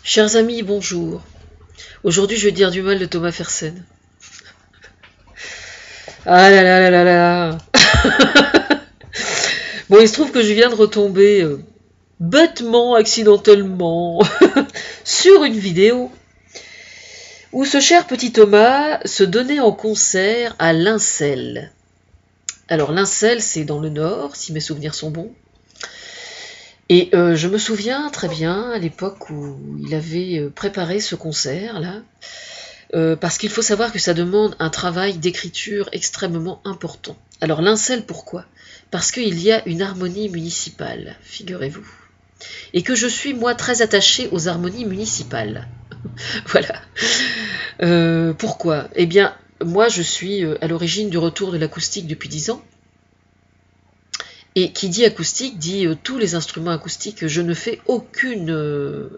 Chers amis, bonjour. Aujourd'hui, je vais dire du mal de Thomas Fersen. Ah là là là là là. Bon, il se trouve que je viens de retomber bêtement, accidentellement, sur une vidéo où ce cher petit Thomas se donnait en concert à Lincel. Alors, Lincel, c'est dans le Nord, si mes souvenirs sont bons. Et je me souviens très bien à l'époque où il avait préparé ce concert-là. Parce qu'il faut savoir que ça demande un travail d'écriture extrêmement important. Alors Lincel, pourquoi? Parce qu'il y a une harmonie municipale, figurez-vous. Et que je suis, moi, très attachée aux harmonies municipales. Voilà. Pourquoi? Eh bien, moi, je suis à l'origine du retour de l'acoustique depuis 10 ans. Et qui dit acoustique dit tous les instruments acoustiques. Je ne fais aucune...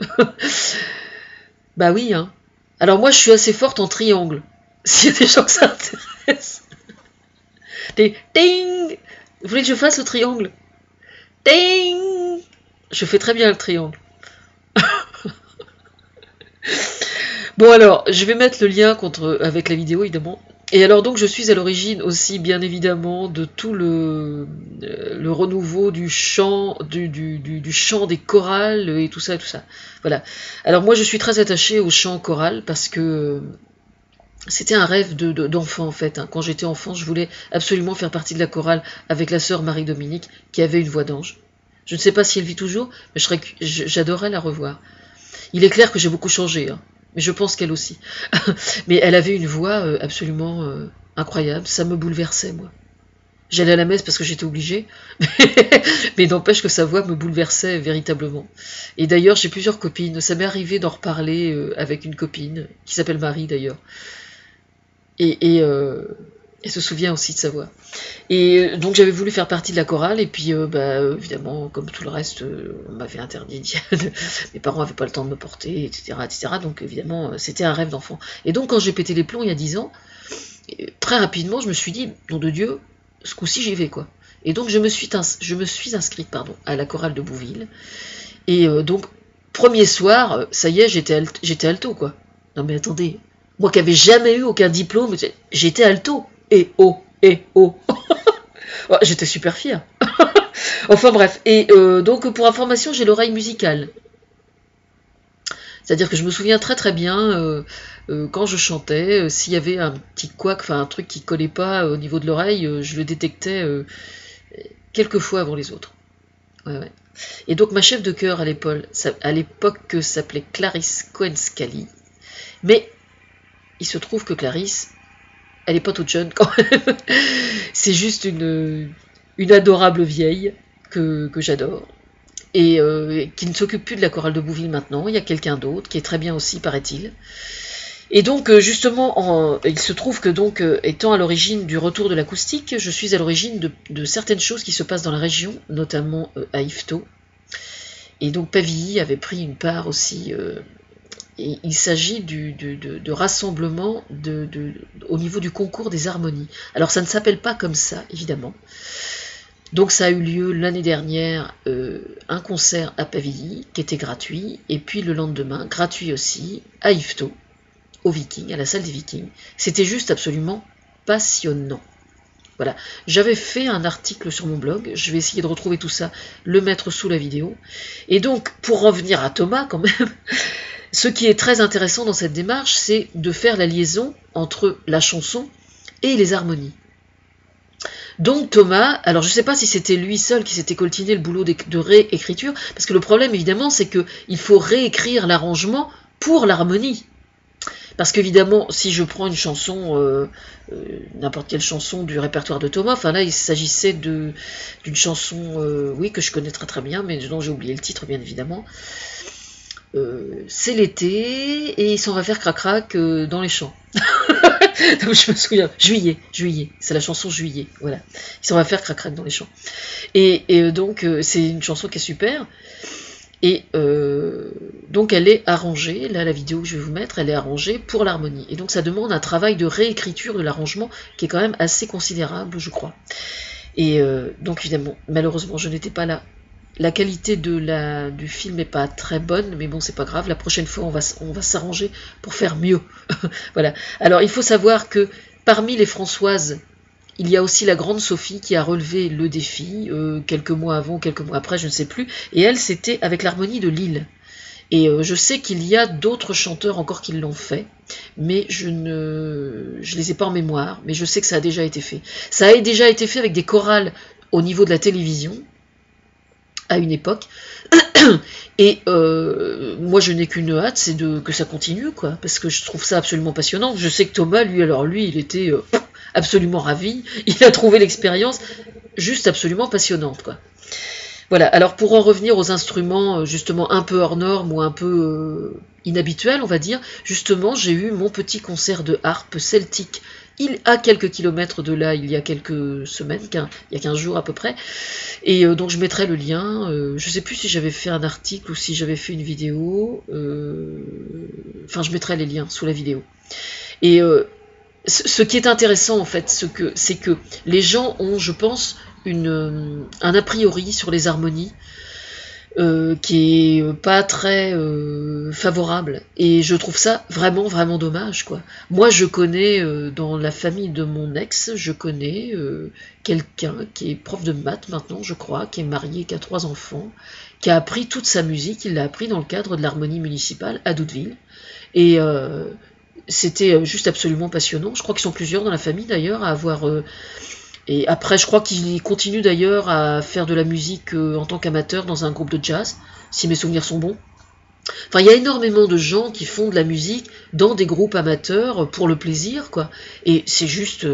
Bah oui, hein. Alors moi, je suis assez forte en triangle. S'il y a des gens que ça intéresse. Des ding. Vous voulez que je fasse le triangle? Ding. Je fais très bien le triangle. Bon alors, je vais mettre le lien avec la vidéo évidemment. Et alors donc je suis à l'origine aussi bien évidemment de tout le renouveau du chant, du chant des chorales et tout ça et tout ça. Voilà. Alors moi je suis très attachée au chant choral parce que c'était un rêve d'enfant en fait. Hein. Quand j'étais enfant, je voulais absolument faire partie de la chorale avec la sœur Marie-Dominique qui avait une voix d'ange. Je ne sais pas si elle vit toujours, mais j'adorerais la revoir. Il est clair que j'ai beaucoup changé, hein, mais je pense qu'elle aussi. Mais elle avait une voix absolument incroyable, ça me bouleversait moi. J'allais à la messe parce que j'étais obligée, mais n'empêche que sa voix me bouleversait véritablement. Et d'ailleurs, j'ai plusieurs copines, ça m'est arrivé d'en reparler avec une copine, qui s'appelle Marie d'ailleurs, et elle se souvient aussi de sa voix. Et donc j'avais voulu faire partie de la chorale, et puis évidemment, comme tout le reste, on m'avait interdit, mes parents n'avaient pas le temps de me porter, etc. etc. Donc évidemment, c'était un rêve d'enfant. Et donc quand j'ai pété les plombs il y a 10 ans, très rapidement, je me suis dit, nom de Dieu, ce coup-ci j'y vais, quoi. Et donc je me suis inscrite à la chorale de Bouville. Et donc, premier soir, ça y est, j'étais alto, quoi. Non mais attendez, moi qui n'avais jamais eu aucun diplôme, j'étais alto. Et oh, et oh. J'étais super fière. Enfin bref, et donc pour information, j'ai l'oreille musicale. C'est-à-dire que je me souviens très très bien quand je chantais, s'il y avait un petit couac, enfin un truc qui collait pas au niveau de l'oreille, je le détectais quelques fois avant les autres. Ouais, ouais. Et donc ma chef de chœur à l'époque s'appelait Clarisse Cohen-Scali. Mais il se trouve que Clarisse, elle est pas toute jeune quand même. C'est juste une adorable vieille que j'adore. Et qui ne s'occupe plus de la chorale de Bouville maintenant. Il y a quelqu'un d'autre qui est très bien aussi, paraît-il. Et donc justement, il se trouve que donc étant à l'origine du retour de l'acoustique, je suis à l'origine de certaines choses qui se passent dans la région, notamment à Yvetot. Et donc Pavilly avait pris une part aussi. Et il s'agit de rassemblement au niveau du concours des harmonies. Alors ça ne s'appelle pas comme ça, évidemment. Donc ça a eu lieu l'année dernière, un concert à Pavilly, qui était gratuit, et puis le lendemain, gratuit aussi, à Yvetot, aux Vikings, à la salle des Vikings. C'était juste absolument passionnant. Voilà, j'avais fait un article sur mon blog, je vais essayer de retrouver tout ça, le mettre sous la vidéo. Et donc, pour revenir à Thomas quand même, ce qui est très intéressant dans cette démarche, c'est de faire la liaison entre la chanson et les harmonies. Donc Thomas, alors je ne sais pas si c'était lui seul qui s'était coltiné le boulot de réécriture, parce que le problème évidemment c'est qu'il faut réécrire l'arrangement pour l'harmonie. Parce qu'évidemment, si je prends une chanson, n'importe quelle chanson du répertoire de Thomas, enfin là il s'agissait d'une chanson, oui, que je connais très très bien, mais dont j'ai oublié le titre bien évidemment. C'est l'été et il s'en va faire crac-crac dans les champs. Donc je me souviens, Juillet, c'est la chanson Juillet, voilà. Il s'en va faire crac-crac dans les champs. Et donc c'est une chanson qui est super. Et donc elle est arrangée, là la vidéo que je vais vous mettre, elle est arrangée pour l'harmonie. Et donc ça demande un travail de réécriture de l'arrangement qui est quand même assez considérable, je crois. Et donc évidemment, malheureusement, je n'étais pas là la qualité du film n'est pas très bonne, mais bon, c'est pas grave. La prochaine fois, on va s'arranger pour faire mieux. Voilà. Alors, il faut savoir que parmi les Françoises, il y a aussi la grande Sophie qui a relevé le défi, quelques mois avant, quelques mois après, je ne sais plus. Et elle, c'était avec l'harmonie de Lille. Et je sais qu'il y a d'autres chanteurs encore qui l'ont fait, mais je les ai pas en mémoire, mais je sais que ça a déjà été fait. Ça a déjà été fait avec des chorales au niveau de la télévision, à une époque, et moi je n'ai qu'une hâte, c'est que ça continue, quoi, parce que je trouve ça absolument passionnant. Je sais que Thomas, lui, il était absolument ravi, il a trouvé l'expérience juste absolument passionnante, quoi. Voilà, alors pour en revenir aux instruments justement un peu hors normes ou un peu inhabituels, on va dire, justement j'ai eu mon petit concert de harpe celtique à quelques kilomètres de là, il y a quelques semaines, il y a 15 jours à peu près, et donc je mettrai le lien, je sais plus si j'avais fait un article ou si j'avais fait une vidéo, enfin je mettrai les liens sous la vidéo. Et ce qui est intéressant en fait, c'est que les gens ont, je pense, un a priori sur les harmonies qui est pas très favorable, et je trouve ça vraiment vraiment dommage, quoi. Moi je connais dans la famille de mon ex, je connais quelqu'un qui est prof de maths maintenant, je crois, qui est marié, qui a 3 enfants, qui a appris toute sa musique, il l'a appris dans le cadre de l'harmonie municipale à Doudeville, et c'était juste absolument passionnant. Je crois qu'ils sont plusieurs dans la famille d'ailleurs à avoir et après, je crois qu'il continue d'ailleurs à faire de la musique en tant qu'amateur dans un groupe de jazz, si mes souvenirs sont bons. Enfin, il y a énormément de gens qui font de la musique dans des groupes amateurs pour le plaisir, quoi. Et c'est juste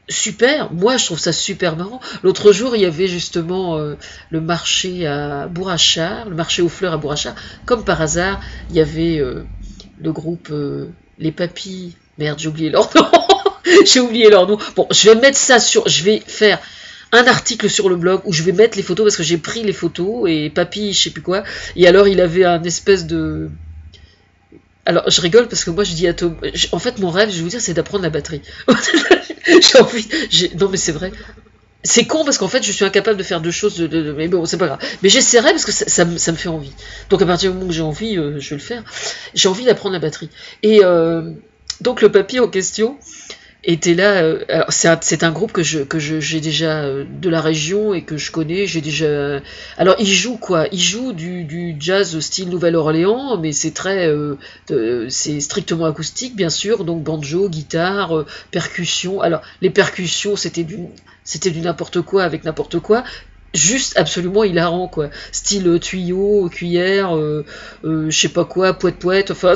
super. Moi, je trouve ça super marrant. L'autre jour, il y avait justement le marché à Bourrachard, le marché aux fleurs à Bourrachard. Comme par hasard, il y avait le groupe Les Papis. Merde, j'ai oublié leur nom. J'ai oublié leur nom. Bon, je vais mettre ça je vais faire un article sur le blog où je vais mettre les photos parce que j'ai pris les photos et Papy, je sais plus quoi. Et alors, il avait un espèce de. Alors, je rigole parce que moi, je dis à Tom. En fait, mon rêve, je vais vous dire, c'est d'apprendre la batterie. J'ai envie. Non, mais c'est vrai. C'est con parce qu'en fait, je suis incapable de faire 2 choses. Mais bon, c'est pas grave. Mais j'essaierai parce que ça me fait envie. Donc, à partir du moment où j'ai envie, je vais le faire. J'ai envie d'apprendre la batterie. Et donc, le Papy en question était là. Alors c'est un groupe que j'ai déjà de la région et que je connais. J'ai déjà. Alors il joue quoi? Il joue du jazz style Nouvelle-Orléans, mais c'est c'est strictement acoustique, bien sûr. Donc banjo, guitare, percussion. Alors les percussions, c'était du n'importe quoi avec n'importe quoi. Juste absolument hilarant, quoi. Style tuyau, cuillère, je sais pas quoi, poète, enfin.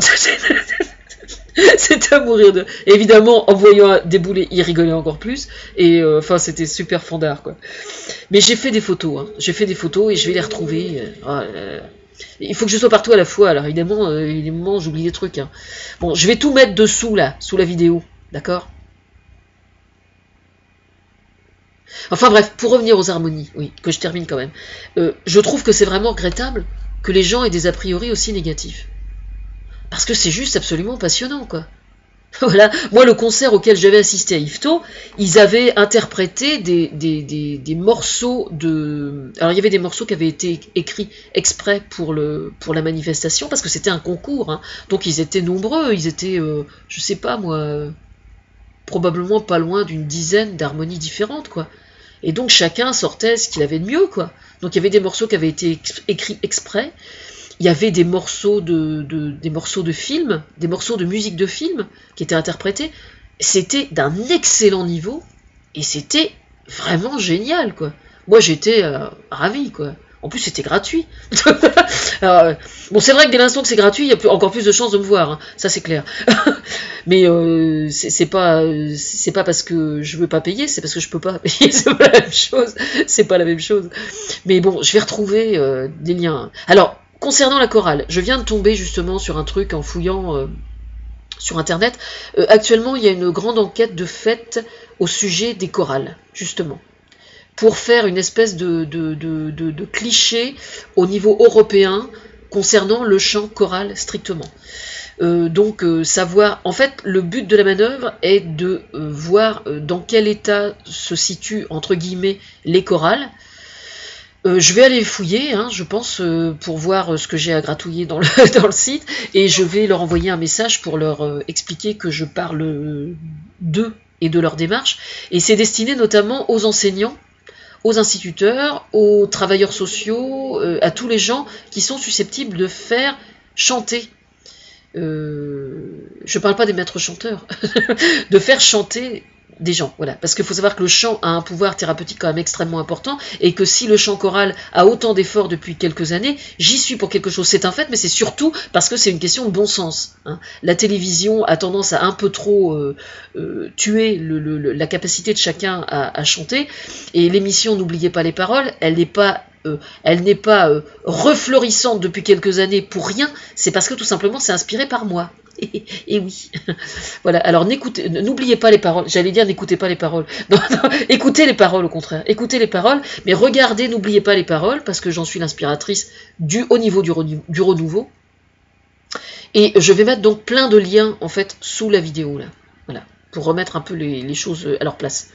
C'était à mourir de. Évidemment, en voyant débouler, il rigolait encore plus. Et enfin, c'était super fandard, quoi. Mais j'ai fait des photos, hein. J'ai fait des photos et je vais les retrouver. Il faut que je sois partout à la fois. Alors évidemment, il y a des moments où j'oublie des trucs, hein. Bon, je vais tout mettre dessous, là, sous la vidéo. D'accord? Enfin bref, pour revenir aux harmonies, oui, que je termine quand même. Je trouve que c'est vraiment regrettable que les gens aient des a priori aussi négatifs. Parce que c'est juste absolument passionnant, quoi. Voilà, moi le concert auquel j'avais assisté à Yvetot, ils avaient interprété des morceaux de. Alors il y avait des morceaux qui avaient été écrits exprès pour la manifestation, parce que c'était un concours, hein. Donc ils étaient nombreux, ils étaient, je sais pas moi, probablement pas loin d'une dizaine d'harmonies différentes, quoi. Et donc chacun sortait ce qu'il avait de mieux, quoi. Donc il y avait des morceaux qui avaient été écrits exprès. Il y avait des morceaux de films, des morceaux de musique de film qui étaient interprétés. C'était d'un excellent niveau et c'était vraiment génial, quoi. Moi, j'étais ravi, quoi. En plus, c'était gratuit. Alors, bon, c'est vrai que dès l'instant que c'est gratuit, il y a encore plus de chances de me voir, hein. Ça c'est clair. Mais c'est pas parce que je veux pas payer, c'est parce que je peux pas payer. C'est pas la même chose. C'est pas la même chose. Mais bon, je vais retrouver des liens. Alors. Concernant la chorale, je viens de tomber justement sur un truc en fouillant sur internet. Actuellement, il y a une grande enquête de fait au sujet des chorales, justement, pour faire une espèce de cliché au niveau européen concernant le chant choral strictement. Donc savoir, en fait, le but de la manœuvre est de voir dans quel état se situent entre guillemets les chorales. Je vais aller fouiller, hein, je pense, pour voir ce que j'ai à gratouiller dans le, dans le site, et je vais leur envoyer un message pour leur expliquer que je parle d'eux et de leur démarche. Et c'est destiné notamment aux enseignants, aux instituteurs, aux travailleurs sociaux, à tous les gens qui sont susceptibles de faire chanter. Je parle pas des maîtres chanteurs, de faire chanter des gens, voilà, parce qu'il faut savoir que le chant a un pouvoir thérapeutique quand même extrêmement important, et que si le chant choral a autant d'efforts depuis quelques années, j'y suis pour quelque chose, c'est un fait, mais c'est surtout parce que c'est une question de bon sens, hein. La télévision a tendance à un peu trop tuer la capacité de chacun à chanter, et l'émission N'oubliez pas les paroles, elle n'est pas refleurissante depuis quelques années pour rien, c'est parce que tout simplement c'est inspiré par moi. Et oui. Voilà, alors n'oubliez pas les paroles, j'allais dire n'écoutez pas les paroles. Non, non, écoutez les paroles au contraire, écoutez les paroles, mais regardez, n'oubliez pas les paroles, parce que j'en suis l'inspiratrice au niveau du renouveau. Et je vais mettre donc plein de liens en fait sous la vidéo là. Voilà, pour remettre un peu les choses à leur place.